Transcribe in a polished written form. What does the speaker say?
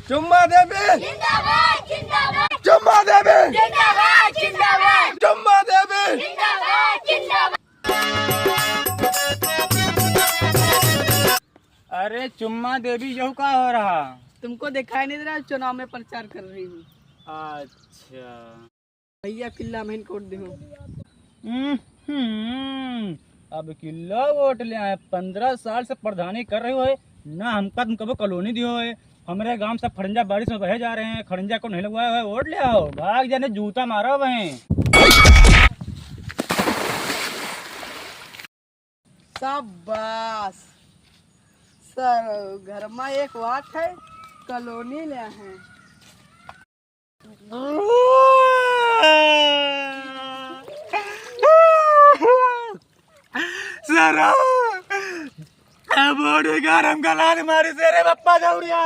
चुम्मा देवी जिंदाबाद जिंदाबाद चुम्मा देवी जिंदाबाद जिंदाबाद चुम्मा देवी जिंदाबाद जिंदाबाद। अरे चुम्मा देवी यह का हो रहा? तुमको दिखाई नहीं दे रहा? चुनाव में प्रचार कर रही हूँ। अच्छा। भैया किला में कोट दे। अब किला वोट ले आए, 15 साल से प्रधानी कर रहे हो है ना, हमका तुम कबो कॉलोनी दियो है। हमारे गांव से खड़ंजा बारिश में बहे जा रहे हैं, खड़ंजा को नहीं लगवाया है, वोट ले आओ। भाग जाने जूता मारा वहीं। शाबाश सर, घर में एक वाट है, कॉलोनी ले हैं। सर बोड़ी गरम गलाल मारी से रे बप्पा दौड़िया।